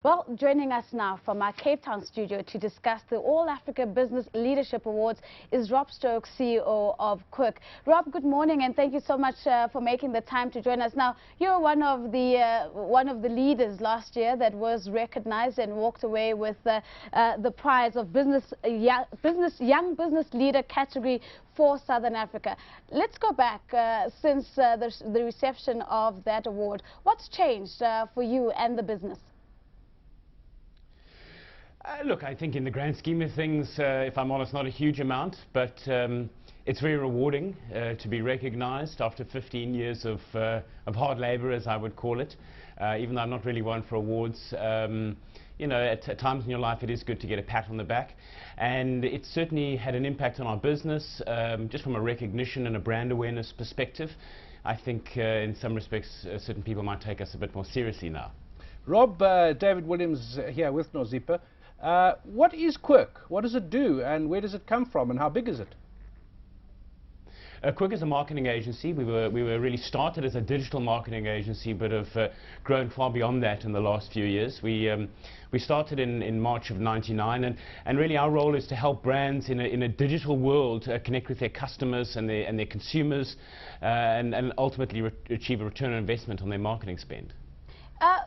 Well, joining us now from our Cape Town studio to discuss the All Africa Business Leadership Awards is Rob Stokes, CEO of Quirk. Rob, good morning, and thank you so much for making the time to join us. Now, you're one of the leaders last year that was recognized and walked away with the prize of Young Business Leader category for Southern Africa. Let's go back since the reception of that award. What's changed for you and the business? Look, I think in the grand scheme of things, if I'm honest, not a huge amount, but it's very rewarding to be recognized after 15 years of hard labor, as I would call it. Even though I'm not really one for awards, you know, at times in your life it is good to get a pat on the back. And it certainly had an impact on our business, just from a recognition and a brand awareness perspective. I think in some respects certain people might take us a bit more seriously now. Rob, David Williams here with Nozipa. What is Quirk? What does it do, and where does it come from, and how big is it? Quirk is a marketing agency. We were really started as a digital marketing agency, but have grown far beyond that in the last few years. We started in March of '99, and really our role is to help brands in a digital world connect with their customers and their consumers, and ultimately achieve a return on investment on their marketing spend.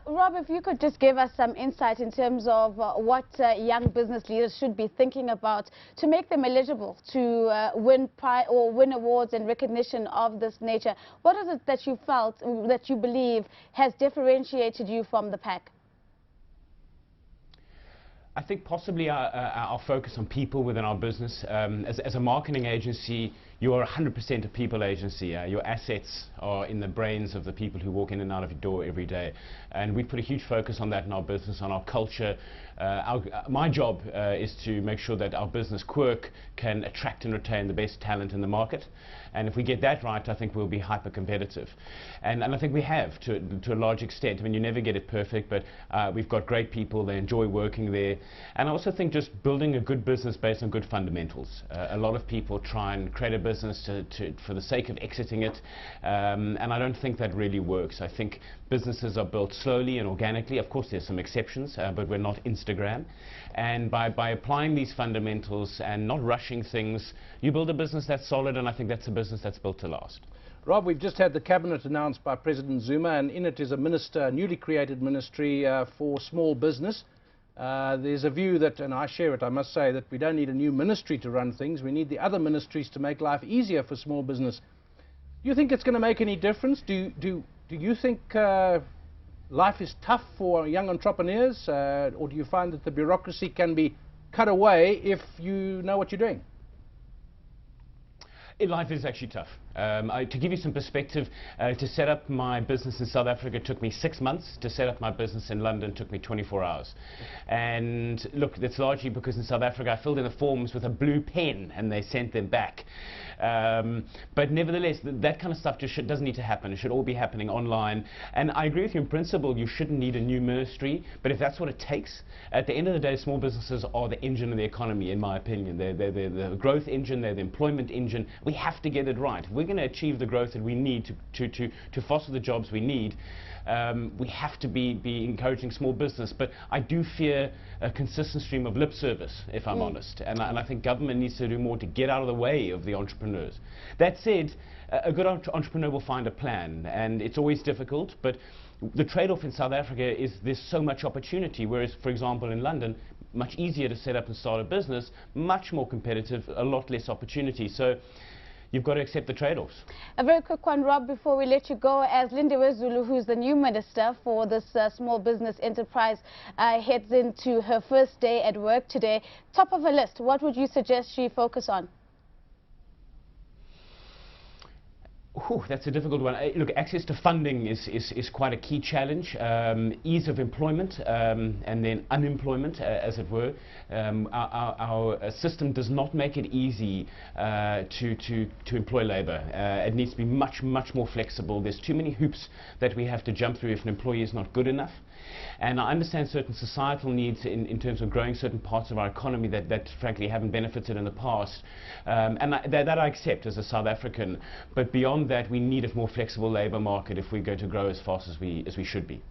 Rob, if you could just give us some insight in terms of what young business leaders should be thinking about to make them eligible to win awards and recognition of this nature. What is it that you felt, that you believe has differentiated you from the pack? I think possibly our focus on people within our business. As a marketing agency, you are 100% a people agency. Your assets are in the brains of the people who walk in and out of your door every day. And we put a huge focus on that in our business, on our culture. My job is to make sure that our business, Quirk, can attract and retain the best talent in the market. And if we get that right, I think we'll be hyper-competitive. And I think we have, to a large extent. I mean, you never get it perfect, but we've got great people. They enjoy working there. And I also think just building a good business based on good fundamentals. A lot of people try and create a business for the sake of exiting it, and I don't think that really works. I think businesses are built slowly and organically. Of course, there's some exceptions, but we're not Instagram. And by applying these fundamentals and not rushing things, you build a business that's solid, and I think that's a business that's built to last. Rob, we've just had the cabinet announced by President Zuma, and in it is a newly created ministry for small business. There's a view that, and I share it, I must say, that we don't need a new ministry to run things. We need the other ministries to make life easier for small business. Do you think it's going to make any difference? Do you think life is tough for young entrepreneurs, or do you find that the bureaucracy can be cut away if you know what you're doing? Life is actually tough. To give you some perspective, to set up my business in South Africa took me 6 months. To set up my business in London took me 24 hours. And look, that's largely because in South Africa I filled in the forms with a blue pen and they sent them back. But nevertheless, that kind of stuff just doesn't need to happen. It should all be happening online. And I agree with you in principle, you shouldn't need a new ministry, but if that's what it takes, at the end of the day, small businesses are the engine of the economy, in my opinion. They're the growth engine, they're the employment engine. We have to get it right. If we're going to achieve the growth that we need to foster the jobs we need, we have to be encouraging small business. But I do fear a consistent stream of lip service, if I'm honest. And I think government needs to do more to get out of the way of the entrepreneurs. That said, a good entrepreneur will find a plan, and it's always difficult, but the trade-off in South Africa is there's so much opportunity, whereas, for example, in London, much easier to set up and start a business, much more competitive, a lot less opportunity. So you've got to accept the trade-offs. A very quick one, Rob, before we let you go. As Lindiwe Zulu, who's the new minister for this small business enterprise, heads into her first day at work today, top of her list, what would you suggest she focus on? Ooh, that's a difficult one. Look, access to funding is quite a key challenge. Ease of employment, and then unemployment, as it were. Our system does not make it easy to employ labour. It needs to be much more flexible. There's too many hoops that we have to jump through if an employee is not good enough. And I understand certain societal needs in terms of growing certain parts of our economy that frankly haven't benefited in the past. And that I accept as a South African. But beyond that, we need a more flexible labour market if we're going to grow as fast as we should be.